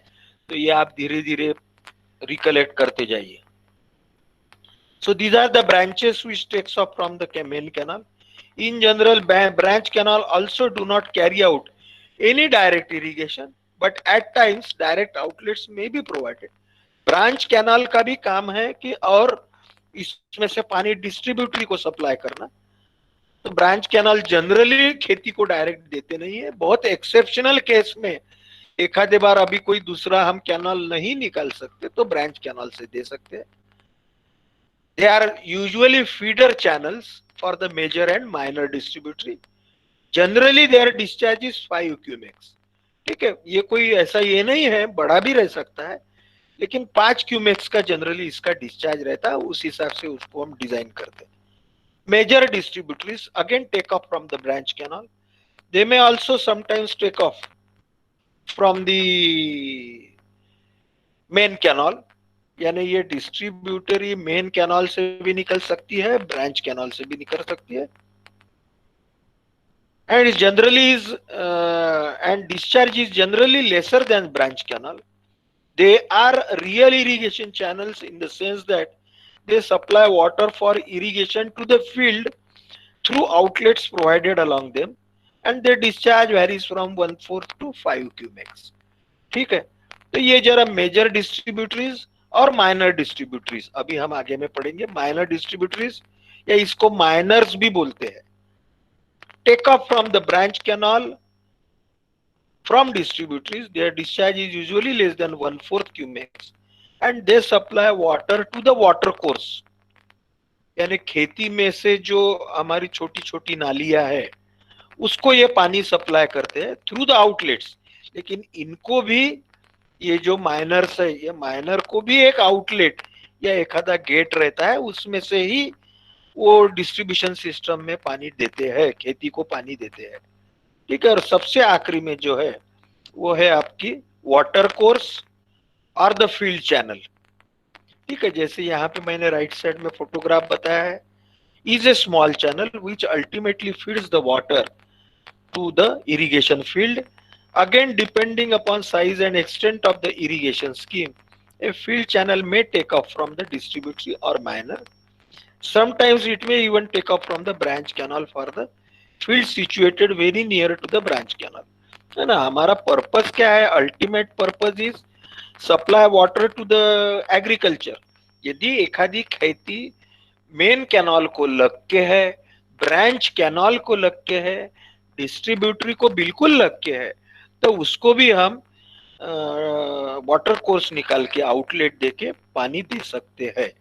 तो ये आप धीरे धीरे रिकलेक्ट करते जाइए। So these are the branches which takes off from the main canal. In general, branch canal also do not carry out any direct irrigation, but at times direct outlets may be provided. Branch canal का भी काम है कि और इसमें से पानी distributary को सप्लाई करना। तो ब्रांच कैनाल जनरली खेती को डायरेक्ट देते नहीं है, बहुत एक्सेप्शनल केस में एक आधे बार अभी कोई दूसरा हम कैनाल नहीं निकाल सकते तो ब्रांच कैनाल से दे सकते हैं। They are usually feeder channels for the major and minor distributary. Generally their discharge is 5 cumecs. ठीक है, ये कोई ऐसा ये नहीं है, बड़ा भी रह सकता है, लेकिन 5 क्यूमेक्स का जनरली इसका डिस्चार्ज रहता है, उस हिसाब से उसको हम डिजाइन करते हैं। Major distributaries again take off from the branch canal. They may also sometimes take off from the main canal, यानी ये डिस्ट्रीब्यूटरी मेन कैनाल से भी निकल सकती है, ब्रांच कैनाल से भी निकल सकती है। And generally is and discharge is generally lesser than branch canal. They are real irrigation channels in the sense that they supply water for irrigation to the field through outlets provided along them and their discharge varies from 1/4 to 5 cumex। ठीक है, तो ये जरा major distributaries और minor distributaries अभी हम आगे में पढ़ेंगे। माइनर डिस्ट्रीब्यूटरीज या इसको माइनर्स भी बोलते हैं। Take off from the branch canal from distributaries, their discharge is usually less than 1/4 cumecs and they supply water to the water course, यानी खेती में से जो हमारी छोटी छोटी नालियां है उसको ये पानी सप्लाई करते हैं थ्रू द आउटलेट्स। लेकिन इनको भी, ये जो माइनर्स है, ये माइनर को भी एक आउटलेट या एक आधा गेट रहता है, उसमें से ही वो डिस्ट्रीब्यूशन सिस्टम में पानी देते हैं, खेती को पानी देते हैं। ठीक है, और सबसे आखिरी में जो है वो है आपकी वाटर कोर्स और द फील्ड चैनल। ठीक है, जैसे यहाँ पे मैंने राइट साइड में फोटोग्राफ बताया है, is a small channel which ultimately feeds the water to the irrigation field. Again, depending upon size and extent of the irrigation scheme, a field channel may take off from the distributary or minor. Sometimes it may even take off from the branch canal for the field situated very near to the branch canal. है ना, हमारा purpose क्या है? Ultimate purpose is supply water to the agriculture. यदि एखादी खेती main canal को लग के है, ब्रांच कैनाल को लग के है, डिस्ट्रीब्यूटरी को बिल्कुल लग के है, तो उसको भी हम वाटर कोर्स निकाल के आउटलेट देके पानी दे सकते हैं।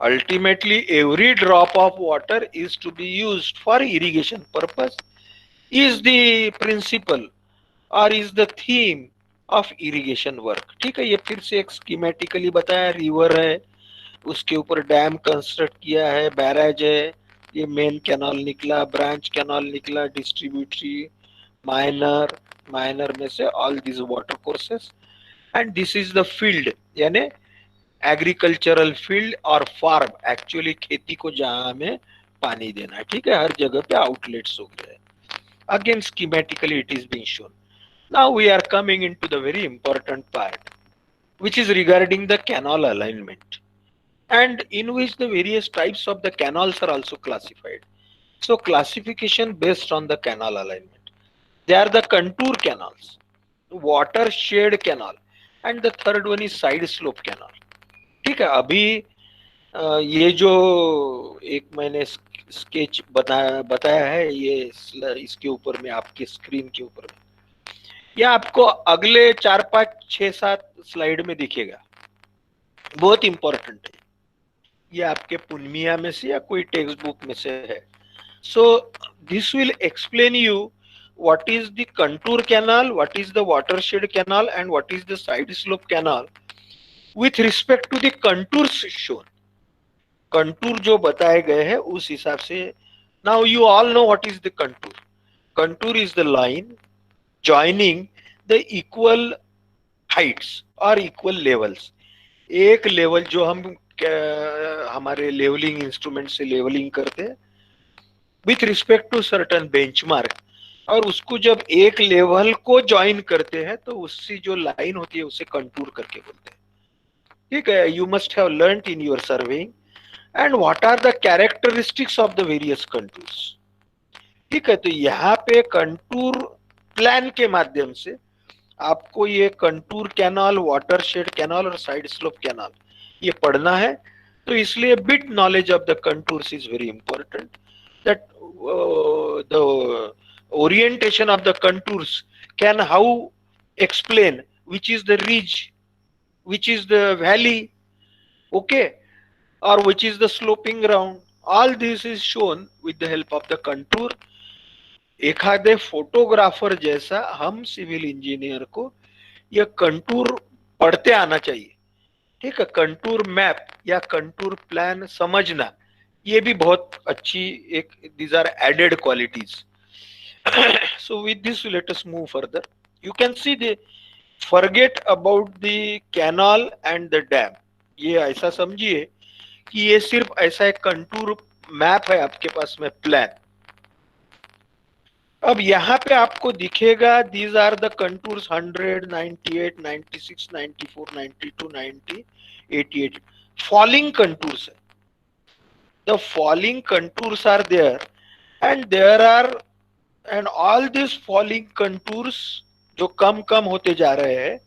Ultimately every drop of water is to be used for irrigation purpose is the principle और is the theme of irrigation work. ठीक है, ये फिर से एक स्कीमेटिकली बताया, रिवर है, उसके ऊपर डैम कंस्ट्रक्ट किया है, बैराज है, ये मेन कैनाल निकला, ब्रांच कैनाल निकला, डिस्ट्रीब्यूटरी, माइनर, माइनर में से all this water courses, and this is the field, यानी एग्रीकल्चरल फील्ड और फार्म, एक्चुअली खेती को जहां हमें पानी देना है। ठीक है, हर जगह पे आउटलेट्स हो गए। Again schematically it is being shown. Now we are coming into the very important part which is regarding the canal alignment, and in which the various types of the canals are also classified. So classification based on the canal alignment. They are the contour canals, watershed canal. And the third one is side slope canal. ठीक है, अभी ये जो एक मैंने sketch बताया है, ये इसके ऊपर में आपके स्क्रीन के ऊपर में, ये आपको अगले 4 5 6 7 स्लाइड में दिखेगा, बहुत इंपॉर्टेंट है। ये आपके पुनमिया में से या कोई टेक्स्ट बुक में से है। So this will explain you what is the contour canal, what is the watershed canal, and what is the side slope canal with respect to the contours shown। Contour जो बताए गए हैं उस हिसाब से। Now you all know what is the contour. Contour is the line joining the equal heights और equal levels. एक level जो हम हमारे लेवलिंग इंस्ट्रूमेंट से लेवलिंग करते हैं with respect to certain benchmark, और उसको जब एक लेवल को ज्वाइन करते हैं तो उसकी जो लाइन होती है उसे कंटूर करके बोलते हैं। ठीक है, you must have learned in your surveying and what are the characteristics of the various contours. ठीक है, तो यहाँ पे कंटूर प्लान के माध्यम से आपको ये कंटूर कैनाल, वाटरशेड कैनाल और साइड स्लोप कैनाल ये पढ़ना है। तो इसलिए bit knowledge of the contours is very important, that the orientation of the contours can how explain which is the ridge, which is the valley, okay, or which is the sloping ground. All this is shown with the help of the contour। एखादे photographer जैसा हम civil engineer को यह contour पढ़ते आना चाहिए। ठीक है, कंटूर मैप या कंटूर प्लान समझना ये भी बहुत अच्छी एक, these are added qualities। So with this let us move further। You can see the forget about the canal and the dam। ये ऐसा समझिए कि ये सिर्फ ऐसा एक कंटूर मैप है आपके पास में, प्लान। अब यहाँ पे आपको दिखेगा these are the contours 100, 98, 96, 94, 92, 90, 88 falling contours है। The falling contours are there and there are, and all this falling contours जो कम कम होते जा रहे हैं,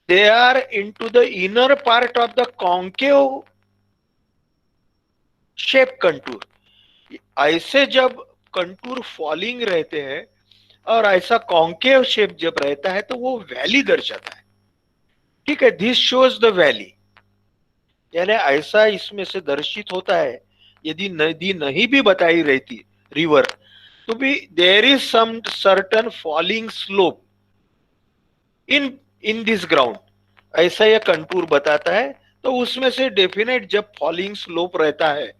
they are into the inner part of the concave shape contour. ऐसे जब कंटूर फॉलिंग रहते हैं और ऐसा कॉन्केव शेप जब रहता है तो वो वैली दर्शाता है। ठीक है, दिस शोज द वैली, यानी ऐसा इसमें से दर्शित होता है। यदि नदी नहीं भी बताई रहती, रिवर, तो भी there is some certain falling slope in in this ground, ऐसा यह कंटूर बताता है। तो उसमें से डेफिनेट जब फॉलिंग स्लोप रहता है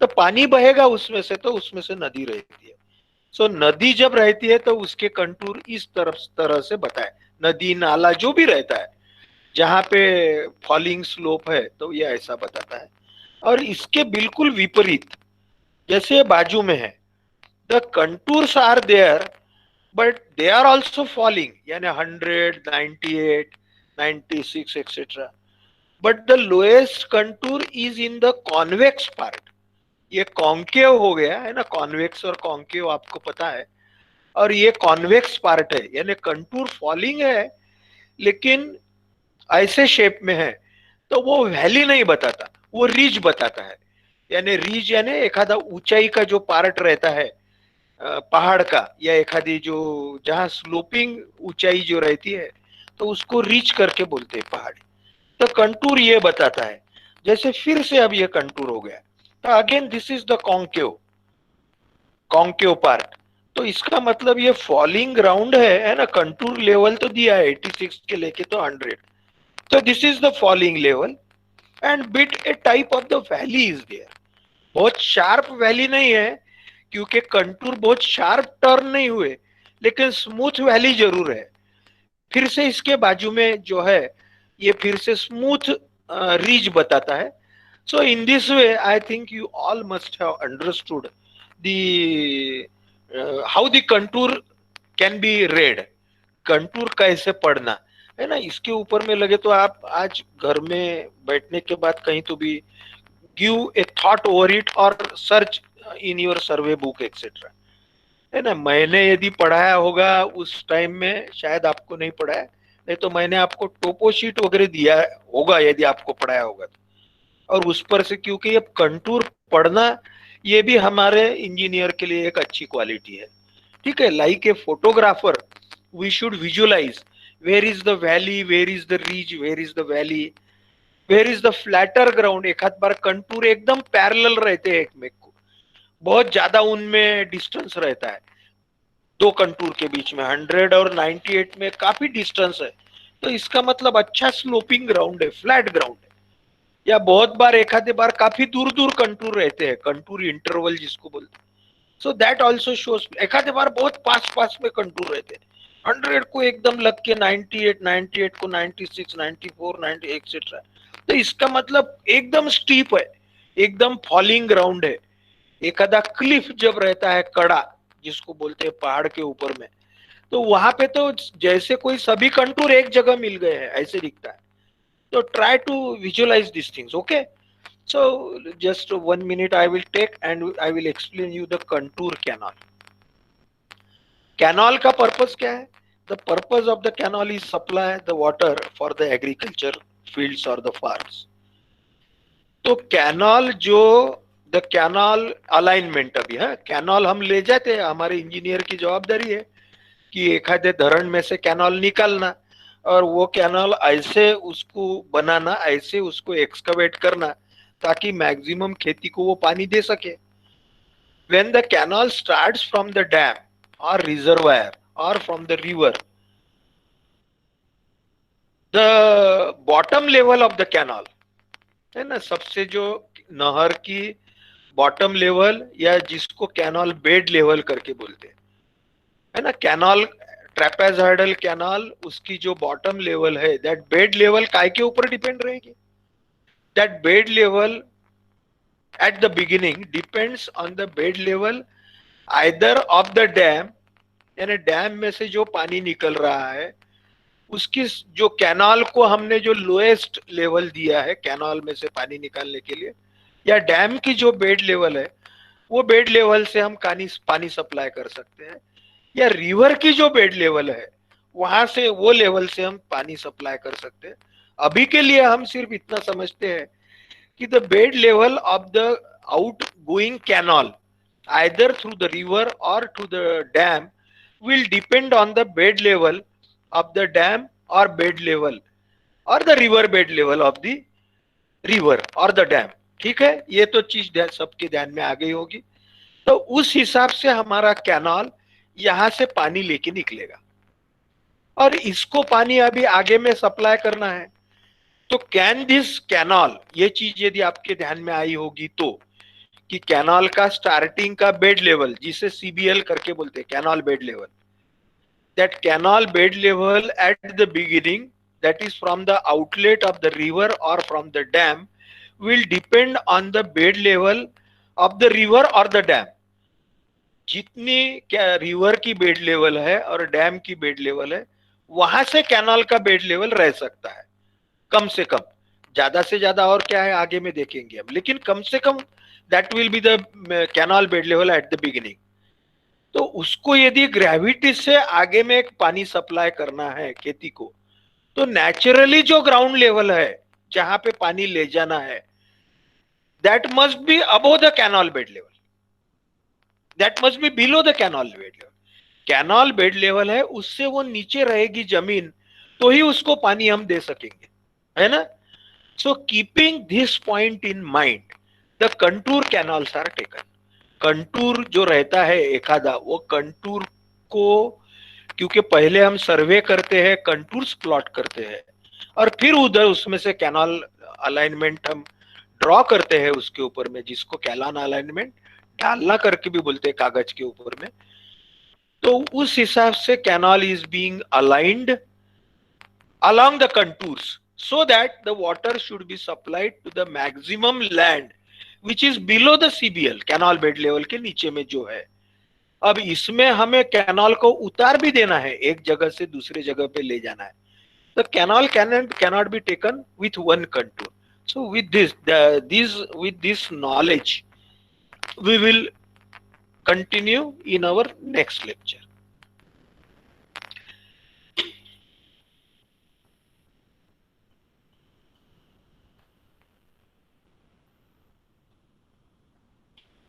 तो पानी बहेगा उसमें से, तो उसमें से नदी रहती है। सो नदी जब रहती है तो उसके कंटूर इस तरह से बताए। नदी नाला जो भी रहता है जहां पे फॉलिंग स्लोप है तो ये ऐसा बताता है। और इसके बिल्कुल विपरीत जैसे बाजू में है, the contours are there but they are also falling, यानी 100, 98, 96 etcetera, but the lowest contour is in the convex part. ये कॉन्केव हो गया है ना, कॉन्वेक्स और कॉन्केव आपको पता है, और ये कॉन्वेक्स पार्ट है, यानी कंटूर फॉलिंग है लेकिन ऐसे शेप में है, तो वो वैली नहीं बताता, वो रिज बताता है। यानी रिज यानी एखादा ऊंचाई का जो पार्ट रहता है पहाड़ का, या एखादी जो जहां स्लोपिंग ऊंचाई जो रहती है तो उसको रिच करके बोलते हैं पहाड़ी। तो कंटूर ये बताता है। जैसे फिर से अब ये कंटूर हो गया, तो again this is the concave, concave part. तो इसका मतलब ये फॉलिंग ग्राउंड है ना। कंटूर लेवल तो दिया है 86 के लेके तो 100, तो this is the falling level and bit a type of the valley is there. बहुत शार्प वैली नहीं है क्योंकि कंटूर बहुत शार्प टर्न नहीं हुए, लेकिन स्मूथ वैली जरूर है। फिर से इसके बाजू में जो है ये फिर से स्मूथ रीज बताता है। So in this way I think you all must have understood the how the contour can be read, contour कैसे पढ़ना है ना। इसके ऊपर में लगे तो आप आज घर में बैठने के बाद कहीं तो भी give a thought over it और search in your survey book etcetera, है ना। मैंने यदि पढ़ाया होगा उस टाइम में, शायद आपको नहीं पढ़ाया, नहीं तो मैंने आपको टोपो शीट वगैरह दिया होगा यदि आपको पढ़ाया होगा तो। और उस पर से, क्योंकि अब कंटूर पढ़ना ये भी हमारे इंजीनियर के लिए एक अच्छी क्वालिटी है, ठीक है। Like a photographer we should visualise where is the valley, where is the ridge, where is the valley, where is the flatter ground. एक आध बार कंटूर एकदम पैरेलल रहते हैं एक में को, बहुत ज्यादा उनमें डिस्टेंस रहता है दो कंटूर के बीच में, 100 और 98 में काफी डिस्टेंस है, तो इसका मतलब अच्छा स्लोपिंग ग्राउंड है, फ्लैट ग्राउंड है। या बहुत बार एक आधे बार काफी दूर दूर कंटूर रहते हैं, कंटूर इंटरवल जिसको बोलते हैं, सो दैट ऑल्सो शोज। एक आधे बार बहुत पास पास में कंटूर रहते हैं, 100 को एकदम लग के 98, 98 को 96, 94, 90 एक्सेट्रा, तो इसका मतलब एकदम स्टीप है, एकदम फॉलिंग ग्राउंड है। एक आधा क्लिफ जब रहता है, कड़ा जिसको बोलते हैं पहाड़ के ऊपर में, तो वहां पे तो जैसे कोई सभी कंटूर एक जगह मिल गए हैं ऐसे दिखता है। तो try to visualise this things, okay. So just 1 minute I will take and I will explain you the contour canal. Canal का पर्पस क्या है? The purpose of the canal is supply the water for the agriculture fields or the farms. तो canal जो the canal alignment, अभी है canal हम ले जाते हैं, हमारे इंजीनियर की जवाबदारी है कि एक आधे धरण में से कैनाल निकालना और वो कैनाल ऐसे उसको बनाना, ऐसे उसको एक्सकवेट करना ताकि मैक्सिमम खेती को वो पानी दे सके। When the canal starts from the dam or reservoir or from the river, the bottom level of the canal है ना, सबसे जो नहर की बॉटम लेवल या जिसको कैनाल बेड लेवल करके बोलते हैं, है ना, कैनाल ट्रेपेजॉइडल कैनाल, उसकी जो बॉटम लेवल है, दैट बेड लेवल काय के ऊपर डिपेंड रहेगी? That bed level at the beginning depends on the bed level either of the dam, यानी डैम में से जो पानी निकल रहा है उसकी जो कैनाल को हमने जो लोएस्ट लेवल दिया है कैनाल में से पानी निकालने के लिए, या डैम की जो बेड लेवल है वो बेड लेवल से हम पानी सप्लाई कर सकते हैं, या रिवर की जो बेड लेवल है वहां से वो लेवल से हम पानी सप्लाई कर सकते हैं। अभी के लिए हम सिर्फ इतना समझते हैं कि the bed level of the outgoing canal either through the river or to the dam will depend on the bed level of the dam or bed level or the river bed level of the river or the dam। ठीक है, ये तो चीज सबके ध्यान में आ गई होगी। तो उस हिसाब से हमारा कैनाल यहां से पानी लेके निकलेगा और इसको पानी अभी आगे में सप्लाई करना है। तो कैन दिस कैनाल, ये चीज यदि आपके ध्यान में आई होगी तो, कि कैनाल का स्टार्टिंग का बेड लेवल जिसे सीबीएल करके बोलते हैं, canal bed level, that canal bed level at the beginning that is from the outlet of the river और from the dam will depend on the bed level of the river और the dam. जितनी क्या river की bed level है और dam की bed level है, वहां से कैनाल का बेड लेवल रह सकता है कम से कम। ज्यादा से ज्यादा और क्या है आगे में देखेंगे हम, लेकिन कम से कम that will be the canal bed level at the beginning. तो उसको यदि ग्रेविटी से आगे में एक पानी सप्लाई करना है खेती को, तो नेचुरली जो ग्राउंड लेवल है जहां पे पानी ले जाना है, that must be above the canal bed level, that must be below the canal bed level. Canal bed level है उससे वो नीचे रहेगी जमीन, तो ही उसको पानी हम दे सकेंगे, है ना। So keeping this point in mind, the contour canals are taken. Contour जो रहता है एखादा, वो कंटूर को, क्योंकि पहले हम सर्वे करते हैं, कंटूर्स प्लॉट करते हैं और फिर उधर उसमें से कैनाल अलाइनमेंट हम ड्रॉ करते हैं उसके ऊपर में, जिसको कैनाल अलाइनमेंट डालना करके भी बोलते हैं कागज के ऊपर में। तो उस हिसाब से canal is being aligned along the contours so that the water should be supplied to the maximum land which is below the CBL, canal bed level के नीचे में जो है। अब इसमें हमें कैनाल को उतार भी देना है, एक जगह से दूसरे जगह पे ले जाना है, तो canal cannot be taken with one contour। So with this knowledge we will continue in our next lecture।